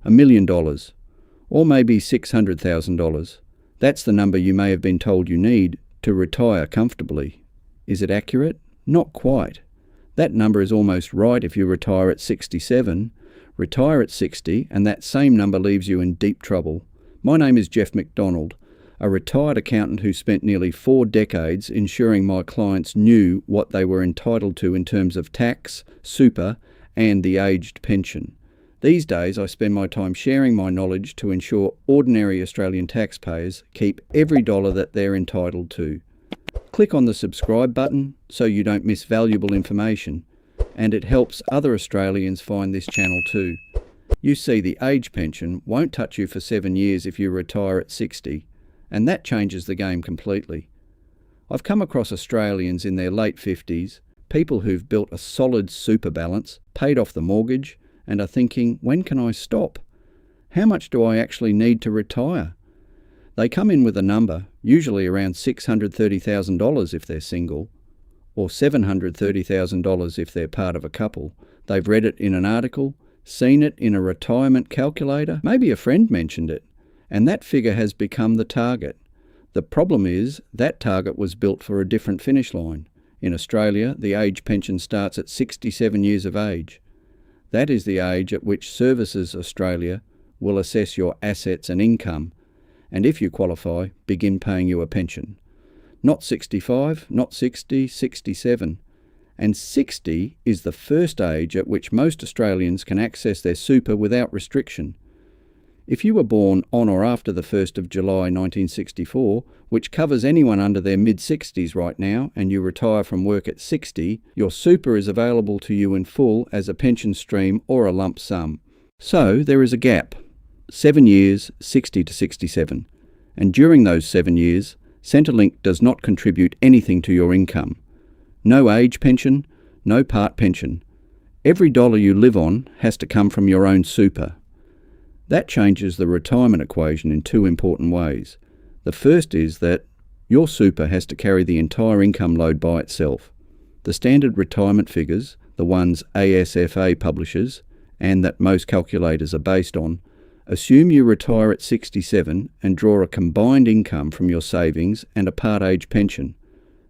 $1 million, or maybe $600,000. That's the number you may have been told you need to retire comfortably. Is it accurate? Not quite. That number is almost right if you retire at 67, retire at 60, and that same number leaves you in deep trouble. My name is Jeff McDonald, a retired accountant who spent nearly 4 decades ensuring my clients knew what they were entitled to in terms of tax, super, and the aged pension. These days I spend my time sharing my knowledge to ensure ordinary Australian taxpayers keep every dollar that they're entitled to. Click on the subscribe button so you don't miss valuable information, and it helps other Australians find this channel too. You see, the age pension won't touch you for 7 years if you retire at 60, and that changes the game completely. I've come across Australians in their late 50s, people who've built a solid super balance, paid off the mortgage, and are thinking, when can I stop? How much do I actually need to retire? They come in with a number, usually around $630,000 if they're single, or $730,000 if they're part of a couple. They've read it in an article, seen it in a retirement calculator, maybe a friend mentioned it, and that figure has become the target. The problem is that target was built for a different finish line. In Australia, the age pension starts at 67 years of age. That is the age at which Services Australia will assess your assets and income, and if you qualify, begin paying you a pension. Not 65, not 60, 67. And 60 is the first age at which most Australians can access their super without restriction. If you were born on or after the 1st of July 1964, which covers anyone under their mid-60s right now, and you retire from work at 60, your super is available to you in full as a pension stream or a lump sum. So there is a gap. 7 years, 60 to 67. And during those 7 years, Centrelink does not contribute anything to your income. No age pension, no part pension. Every dollar you live on has to come from your own super. That changes the retirement equation in 2 important ways. The first is that your super has to carry the entire income load by itself. The standard retirement figures, the ones ASFA publishes, and that most calculators are based on, assume you retire at 67 and draw a combined income from your savings and a part age pension.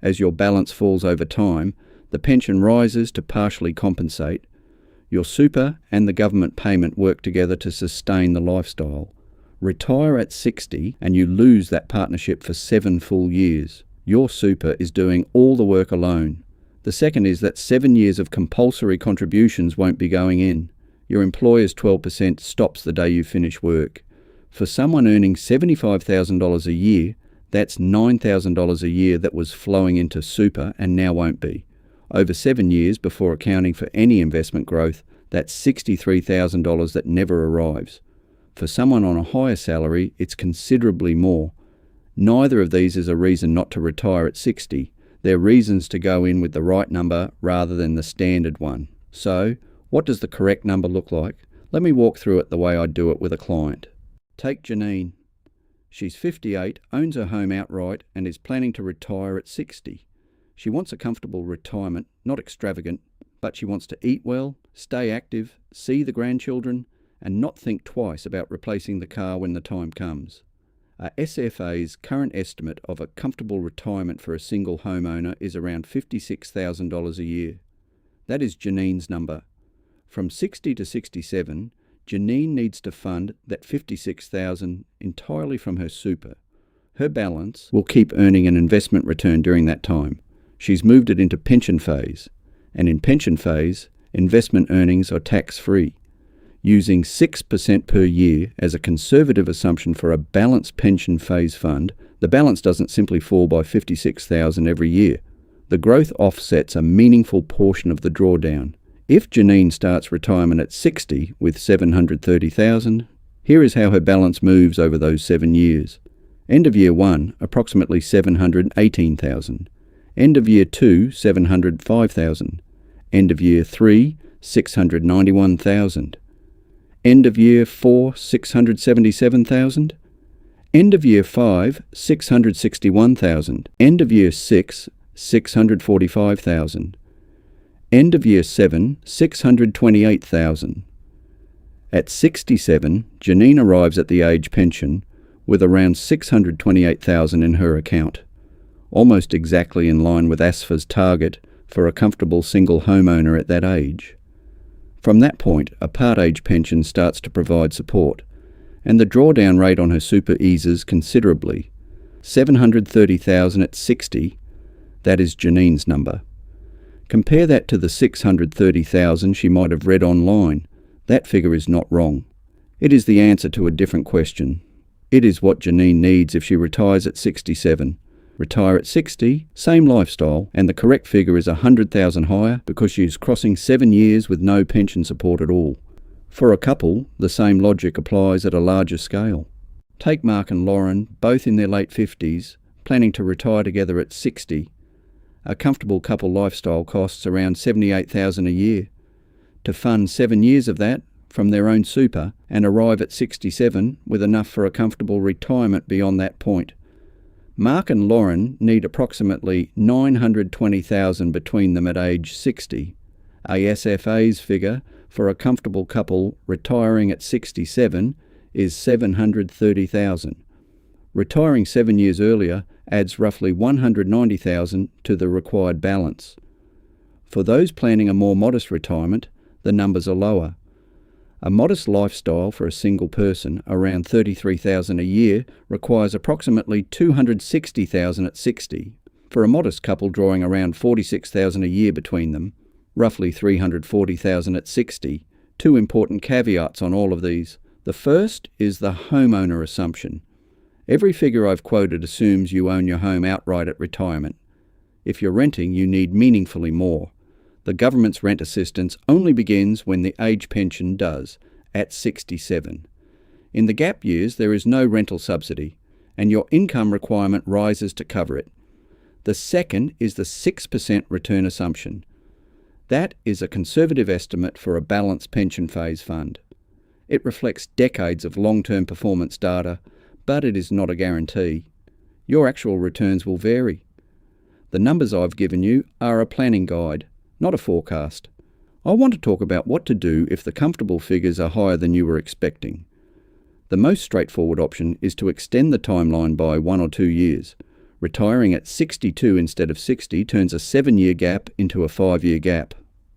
As your balance falls over time, the pension rises to partially compensate. Your super and the government payment work together to sustain the lifestyle. Retire at 60 and you lose that partnership for 7 full years. Your super is doing all the work alone. The second is that 7 years of compulsory contributions won't be going in. Your employer's 12% stops the day you finish work. For someone earning $75,000 a year, that's $9,000 a year that was flowing into super and now won't be. Over 7 years before accounting for any investment growth, that's $63,000 that never arrives. For someone on a higher salary, it's considerably more. Neither of these is a reason not to retire at 60. They're reasons to go in with the right number rather than the standard one. So, what does the correct number look like? Let me walk through it the way I'd do it with a client. Take Janine. She's 58, owns her home outright, and is planning to retire at 60. She wants a comfortable retirement, not extravagant, but she wants to eat well, stay active, see the grandchildren, and not think twice about replacing the car when the time comes. A SFA's current estimate of a comfortable retirement for a single homeowner is around $56,000 a year. That is Janine's number. From 60 to 67, Janine needs to fund that $56,000 entirely from her super. Her balance will keep earning an investment return during that time. She's moved it into pension phase, and in pension phase, investment earnings are tax-free. Using 6% per year as a conservative assumption for a balanced pension phase fund, the balance doesn't simply fall by $56,000 every year. The growth offsets a meaningful portion of the drawdown. If Janine starts retirement at 60 with $730,000, here is how her balance moves over those 7 years. End of year 1, approximately $718,000. End of year 2, $705,000. End of year 3, $691,000. End of year 4, $677,000. End of year 5, $661,000. End of year 6, $645,000. End of year 7, $628,000. At 67, Janine arrives at the age pension with around $628,000 in her account, almost exactly in line with ASFA's target for a comfortable single homeowner at that age. From that point, a part-age pension starts to provide support, and the drawdown rate on her super eases considerably. $730,000 at 60, that is Janine's number. Compare that to the $630,000 she might have read online. That figure is not wrong. It is the answer to a different question. It is what Janine needs if she retires at 67. Retire at 60, same lifestyle, and the correct figure is $100,000 higher because she is crossing 7 years with no pension support at all. For a couple, the same logic applies at a larger scale. Take Mark and Lauren, both in their late 50s, planning to retire together at 60. A comfortable couple lifestyle costs around $78,000 a year. To fund 7 years of that from their own super and arrive at 67 with enough for a comfortable retirement beyond that point. Mark and Lauren need approximately $920,000 between them at age 60. ASFA's figure for a comfortable couple retiring at 67 is $730,000. Retiring 7 years earlier adds roughly $190,000 to the required balance. For those planning a more modest retirement, the numbers are lower. A modest lifestyle for a single person, around $33,000 a year, requires approximately $260,000 at 60. For a modest couple drawing around $46,000 a year between them, roughly $340,000 at 60. Two important caveats on all of these. The first is the homeowner assumption. Every figure I've quoted assumes you own your home outright at retirement. If you're renting, you need meaningfully more. The government's rent assistance only begins when the age pension does, at 67. In the gap years, there is no rental subsidy, and your income requirement rises to cover it. The second is the 6% return assumption. That is a conservative estimate for a balanced pension phase fund. It reflects decades of long-term performance data, but it is not a guarantee. Your actual returns will vary. The numbers I've given you are a planning guide, not a forecast. I want to talk about what to do if the comfortable figures are higher than you were expecting. The most straightforward option is to extend the timeline by 1 or 2 years. Retiring at 62 instead of 60 turns a 7-year gap into a 5-year gap.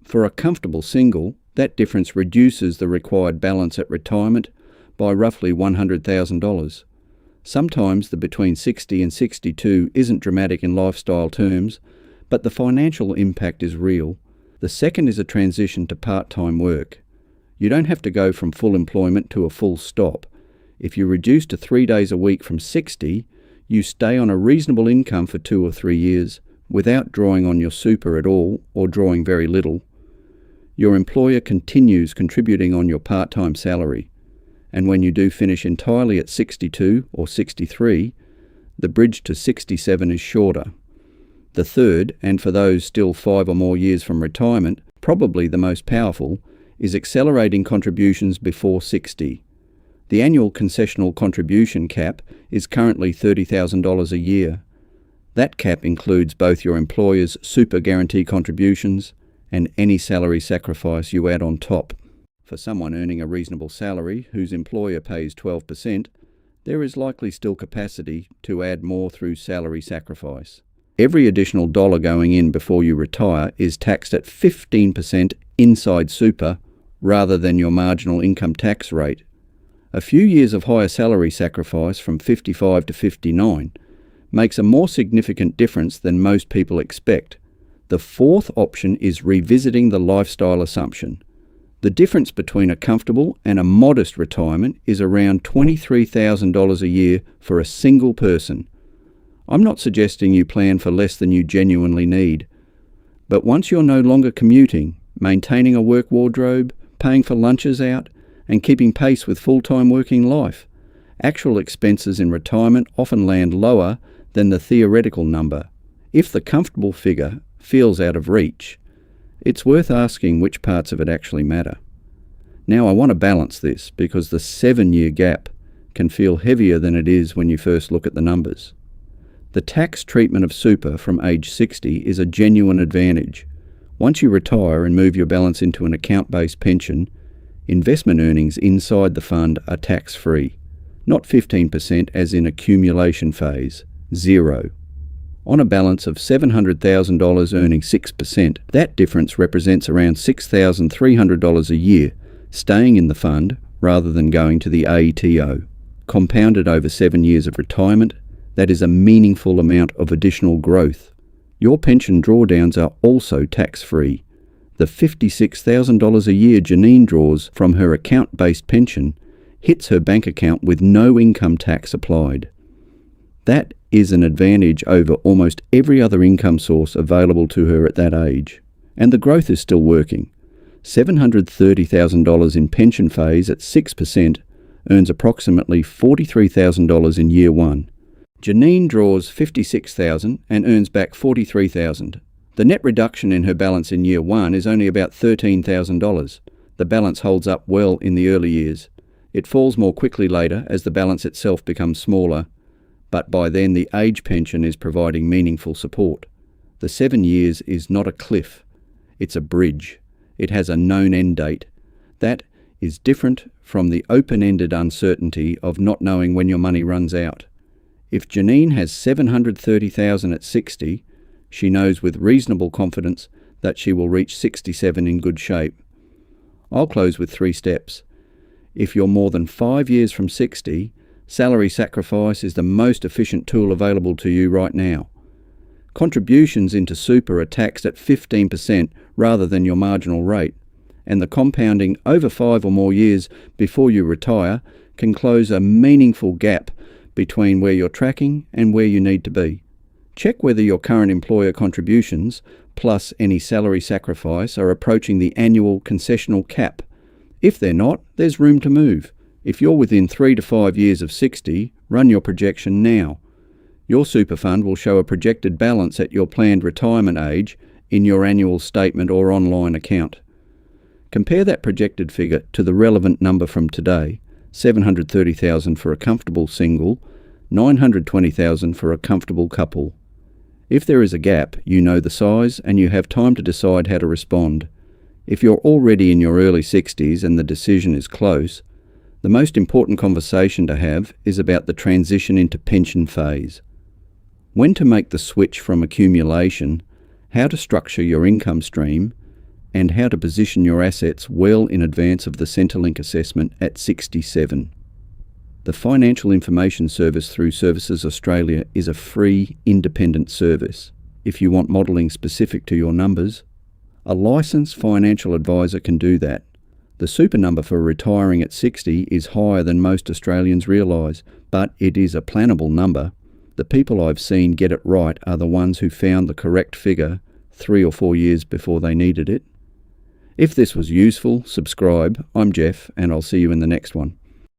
For a comfortable single, that difference reduces the required balance at retirement by roughly $100,000. Sometimes the between 60 and 62 isn't dramatic in lifestyle terms, but the financial impact is real. The second is a transition to part-time work. You don't have to go from full employment to a full stop. If you reduce to 3 days a week from 60, you stay on a reasonable income for 2 or 3 years without drawing on your super at all or drawing very little. Your employer continues contributing on your part-time salary, and when you do finish entirely at 62 or 63, the bridge to 67 is shorter. The third, and for those still 5 or more years from retirement, probably the most powerful, is accelerating contributions before 60. The annual concessional contribution cap is currently $30,000 a year. That cap includes both your employer's super guarantee contributions and any salary sacrifice you add on top. For someone earning a reasonable salary whose employer pays 12%, there is likely still capacity to add more through salary sacrifice. Every additional dollar going in before you retire is taxed at 15% inside super rather than your marginal income tax rate. A few years of higher salary sacrifice from 55 to 59 makes a more significant difference than most people expect. The fourth option is revisiting the lifestyle assumption. The difference between a comfortable and a modest retirement is around $23,000 a year for a single person. I'm not suggesting you plan for less than you genuinely need, but once you're no longer commuting, maintaining a work wardrobe, paying for lunches out, and keeping pace with full-time working life, actual expenses in retirement often land lower than the theoretical number. If the comfortable figure feels out of reach, it's worth asking which parts of it actually matter. Now, I want to balance this because the 7-year gap can feel heavier than it is when you first look at the numbers. The tax treatment of super from age 60 is a genuine advantage. Once you retire and move your balance into an account-based pension, Investment earnings inside the fund are tax-free, not 15% as in accumulation phase, 0. On a balance of $700,000 earning 6%, that difference represents around $6,300 a year, staying in the fund rather than going to the ATO. Compounded over 7 years of retirement, that is a meaningful amount of additional growth. Your pension drawdowns are also tax-free. The $56,000 a year Janine draws from her account-based pension hits her bank account with no income tax applied. That is an advantage over almost every other income source available to her at that age. And the growth is still working. $730,000 in pension phase at 6% earns approximately $43,000 in year 1. Janine draws $56,000 and earns back $43,000. The net reduction in her balance in year 1 is only about $13,000. The balance holds up well in the early years. It falls more quickly later as the balance itself becomes smaller, but by then the age pension is providing meaningful support. The 7 years is not a cliff, it's a bridge. It has a known end date. That is different from the open-ended uncertainty of not knowing when your money runs out. If Janine has $730,000 at 60, she knows with reasonable confidence that she will reach 67 in good shape. I'll close with 3 steps. If you're more than 5 years from 60, salary sacrifice is the most efficient tool available to you right now. Contributions into super are taxed at 15% rather than your marginal rate, and the compounding over 5 or more years before you retire can close a meaningful gap between where you're tracking and where you need to be. Check whether your current employer contributions, plus any salary sacrifice, are approaching the annual concessional cap. If they're not, there's room to move. If you're within 3 to 5 years of 60, run your projection now. Your super fund will show a projected balance at your planned retirement age in your annual statement or online account. Compare that projected figure to the relevant number from today, $730,000 for a comfortable single, $920,000 for a comfortable couple. If there is a gap, you know the size and you have time to decide how to respond. If you're already in your early 60s and the decision is close, the most important conversation to have is about the transition into pension phase. When to make the switch from accumulation, how to structure your income stream, and how to position your assets well in advance of the Centrelink assessment at 67. The Financial Information Service through Services Australia is a free, independent service. If you want modelling specific to your numbers, a licensed financial advisor can do that. The super number for retiring at 60 is higher than most Australians realise, but it is a plannable number. The people I've seen get it right are the ones who found the correct figure 3 or 4 years before they needed it. If this was useful, subscribe. I'm Jeff, and I'll see you in the next one.